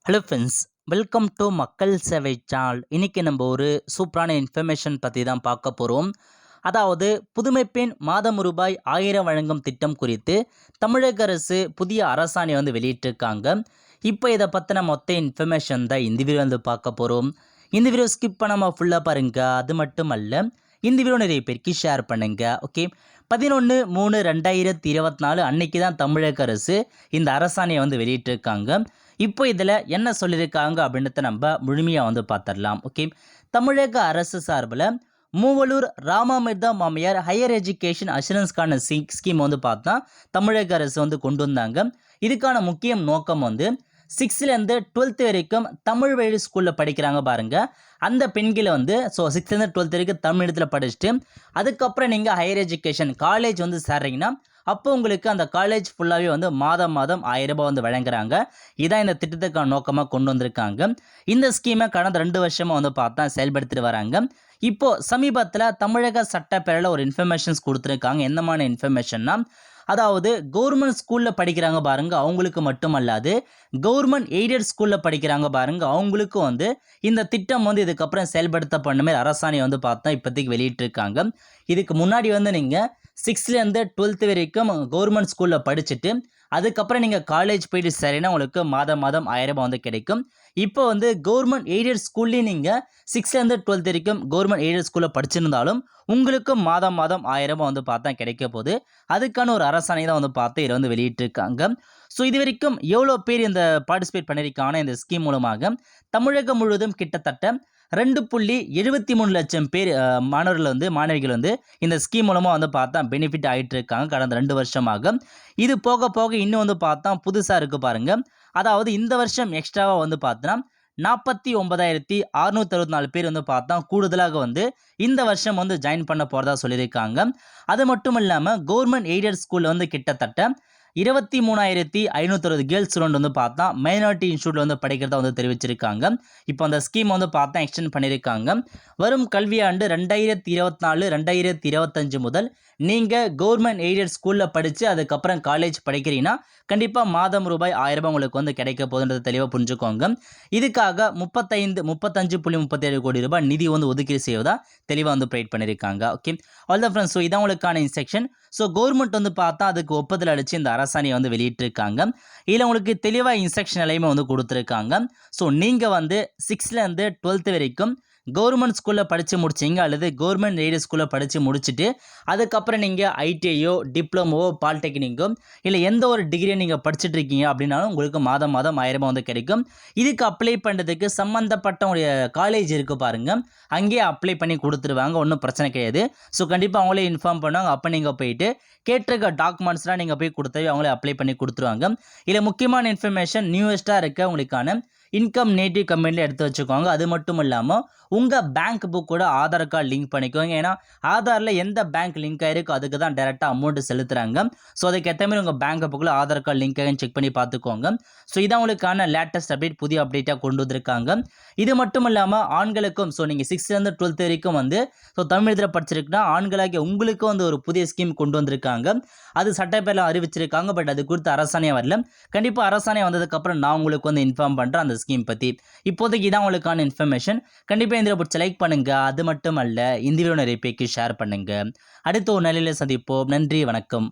Hello friends, welcome to மக்கள் சேவை channel. இன்றைக்கி நம்ம ஒரு சூப்பரான இன்ஃபர்மேஷன் பற்றி தான் பார்க்க போகிறோம். அதாவது புதுமை பெண் மாதம் ரூபாய் 1000 வழங்கும் திட்டம் குறித்து தமிழக அரசு புதிய அரசாணை வெளியிட்டிருக்காங்க. இப்போ இதை பற்றின மொத்த இன்ஃபர்மேஷன் தான் இந்த வீடியோ பார்க்க போகிறோம். இந்த வீடியோ ஸ்கிப் பண்ணாமல் ஃபுல்லாக பாருங்கள். அது மட்டும் அல்ல, இந்த வீடியோ நிறைய பேருக்கு ஷேர் பண்ணுங்கள். ஓகே, 11/3/2024 அன்னைக்கு தான் தமிழக அரசு இந்த அரசாணையை வெளியிட்டிருக்காங்க. இப்போ இதில் என்ன சொல்லியிருக்காங்க அப்படின்றத நம்ம முழுமையாக பார்த்துடலாம். ஓகே, தமிழக அரசு சார்பில் மூவலூர் ராமாமிர்தா மாமியார் ஹையர் எஜுகேஷன் அஷூரன்ஸ்க்கான ஸ்கீம் பார்த்தா தமிழக அரசு கொண்டு வந்தாங்க. இதுக்கான முக்கிய நோக்கம் 6லேருந்து 12th வரைக்கும் தமிழ் வழி ஸ்கூலில் படிக்கிறாங்க பாருங்கள். அந்த பெண்களை ஸோ 6லேருந்து 12th வரைக்கும் தமிழ் இடத்துல படிச்சுட்டு அதுக்கப்புறம் நீங்கள் ஹையர் எஜுகேஷன் காலேஜ் சேர்றீங்கன்னா அப்போ உங்களுக்கு அந்த காலேஜ் ஃபுல்லாகவே மாதம் 1000 ரூபாய் வழங்குறாங்க. இதான் இந்த திட்டத்துக்கான நோக்கமாக கொண்டு வந்திருக்காங்க. இந்த ஸ்கீமை கடந்த 2 வருஷமாக பார்த்தா செயல்படுத்திட்டு வராங்க. இப்போது சமீபத்தில் தமிழக சட்டப்பேரவையில் ஒரு இன்ஃபர்மேஷன்ஸ் கொடுத்துருக்காங்க. எந்த மாதிரி இன்ஃபர்மேஷன்னா, அதாவது கவர்மெண்ட் ஸ்கூலில் படிக்கிறாங்க பாருங்கள், அவங்களுக்கு மட்டுமல்லாது கவர்மெண்ட் எய்டட் ஸ்கூலில் படிக்கிறாங்க பாருங்கள், அவங்களுக்கும் இந்த திட்டம் இதுக்கப்புறம் செயல்படுத்தப்பட்ட மாதிரி அரசாணை பார்த்தா இப்போதைக்கு வெளியிட்டிருக்காங்க. இதுக்கு முன்னாடி நீங்கள் 6லேருந்து 12th வரைக்கும் கவர்மெண்ட் ஸ்கூலில் படிச்சுட்டு அதுக்கப்புறம் நீங்கள் காலேஜ் போயிட்டு சரின்னா உங்களுக்கு மாதம் 1000 ரூபாய் கிடைக்கும். இப்போ கவர்மெண்ட் எய்டட் ஸ்கூல்லேயும் நீங்கள் 6லேருந்து 12th வரைக்கும் கவர்மெண்ட் எய்டட் ஸ்கூலில் படிச்சிருந்தாலும் உங்களுக்கு மாதம் 1000 ரூபாய் பார்த்தா கிடைக்க போகுது. அதுக்கான ஒரு அரசாணை தான் பார்த்து இதை வெளியிட்டிருக்காங்க. ஸோ இது வரைக்கும் எவ்வளோ பேர் இந்த பார்ட்டிசிபேட் பண்ணியிருக்காங்கன்னா, இந்த ஸ்கீம் மூலமாக தமிழகம் முழுவதும் கிட்டத்தட்ட 2.73 லட்சம் பேர் மாணவர்கள் மாணவிகள் இந்த ஸ்கீம் மூலமாக பார்த்தா பெனிஃபிட் ஆகிட்டு இருக்காங்க கடந்த 2 வருஷமாக. இது போக போக இன்னும் பார்த்தா புதுசாக இருக்குது பாருங்கள். அதாவது இந்த வருஷம் எக்ஸ்ட்ராவாக பார்த்தோன்னா 49,664 பேர் பார்த்தா கூடுதலாக இந்த வருஷம் ஜாயின் பண்ண போகிறதா சொல்லியிருக்காங்க. அது மட்டும் இல்லாமல் கவர்மெண்ட் எய்டட் ஸ்கூலில் கிட்டத்தட்ட 23,560 கேர்ள்ஸ் ஸ்டூடெண்ட் பார்த்தா மைனாரிட்டி இன்ஸ்டியூட்டில் படிக்கிறதா தெரிவிச்சிருக்காங்க. இப்போ அந்த ஸ்கீம் பார்த்தா எக்ஸ்டெண்ட் பண்ணியிருக்காங்க. வரும் கல்வியாண்டு 2024-2025 முதல் நீங்கள் கவர்மெண்ட் எய்டட் ஸ்கூலில் படித்து அதுக்கப்புறம் காலேஜ் படிக்கிறீங்கன்னா கண்டிப்பாக மாதம் ரூபாய் 1000 ரூபாய் உங்களுக்கு கிடைக்க போகுதுன்றது தெளிவாக புரிஞ்சுக்கோங்க. இதுக்காக 35.37 கோடி ரூபாய் நிதி ஒதுக்கீடு செய்வதா தெளிவாக ப்ரொவைட் பண்ணியிருக்காங்க. Okay, all the friends. So இதான் உங்களுக்கான இன்ஸ்ட்ரக்ஷன். ஸோ கவர்மெண்ட் பார்த்தா அதுக்கு ஒப்புதல் அளித்து இந்த அரசாணையை வெளியிட்டிருக்காங்க. இதில் உங்களுக்கு தெளிவாக இன்ஸ்ட்ரக்ஷன் எல்லாமே கொடுத்துருக்காங்க. ஸோ நீங்கள் 6லேருந்து 12th வரைக்கும் கவர்மெண்ட் ஸ்கூலில் படித்து முடிச்சிங்க அல்லது கவர்மெண்ட் எய்டட் ஸ்கூலில் படித்து முடிச்சுட்டு அதுக்கப்புறம் நீங்கள் ஐடிஐயோ டிப்ளமோவோ பாலிடெக்னிக்கோ இல்லை எந்த ஒரு டிகிரியை நீங்கள் படிச்சுட்டு இருக்கீங்க அப்படின்னாலும் உங்களுக்கு மாதம் 1000 ரூபாய் கிடைக்கும். இதுக்கு அப்ளை பண்ணுறதுக்கு சம்மந்தப்பட்ட உடைய காலேஜ் இருக்குது பாருங்கள், அங்கேயே அப்ளை பண்ணி கொடுத்துருவாங்க. ஒன்றும் பிரச்சனை கிடையாது. ஸோ கண்டிப்பாக அவங்களே இன்ஃபார்ம் பண்ணுவாங்க. அப்போ நீங்கள் போயிட்டு கேட்டிருக்க டாக்குமெண்ட்ஸ்லாம் நீங்கள் போய் கொடுத்தவே அவங்களே அப்ளை பண்ணி கொடுத்துருவாங்க. இதில் முக்கியமான இன்ஃபர்மேஷன் நியூவஸ்ட்டாக இருக்க உங்களுக்கான இன்கம் நேட்டிவ் கம்பெனியில் எடுத்து வச்சுக்கோங்க. அது மட்டும் இல்லாமல் உங்கள் பேங்க் புக் கூட ஆதார் கார்டு லிங்க் பண்ணிக்கோங்க. ஏன்னா ஆதாரில் எந்த பேங்க் லிங்க் ஆகிருக்கோ அதுக்கு தான் டேரெக்டாக அமௌண்ட்டு செலுத்துகிறாங்க. ஸோ அதுக்கேற்ற மாதிரி உங்கள் பேங்க் புக்கில் ஆதார் கார்டு லிங்க் ஆகின்னு செக் பண்ணி பார்த்துக்கோங்க. ஸோ இதான் உங்களுக்கான லேட்டஸ்ட் அப்டேட், புதிய அப்டேட்டாக கொண்டு வந்திருக்காங்க. இது மட்டும் இல்லாமல் ஆண்களுக்கும் ஸோ நீங்கள் 6லேருந்து 12th வரைக்கும் ஸோ தமிழ் இதில் படிச்சிருக்குன்னா ஆண்களாகிய உங்களுக்கும் ஒரு புதிய ஸ்கீம் கொண்டு வந்திருக்காங்க. அது சட்டப்பேரவையில் அறிவிச்சிருக்காங்க. பட் அது குறித்து அரசாணையாக வரல. கண்டிப்பாக அரசாணை வந்ததுக்கப்புறம் நான் உங்களுக்கு இன்ஃபார்ம் பண்ணுறேன் அந்த ஸ்கீம் பற்றி. இப்போதைக்கு இதான் உங்களுக்கான இன்ஃபர்மேஷன். கண்டிப்பாக இந்த பிடிச்ச லைக் பண்ணுங்கள். அது மட்டும் அல்ல, இந்த வீடியோ நிறைய பேருக்கு ஷேர் பண்ணுங்கள். அடுத்த ஒரு நிலையில் சந்திப்போம். நன்றி, வணக்கம்.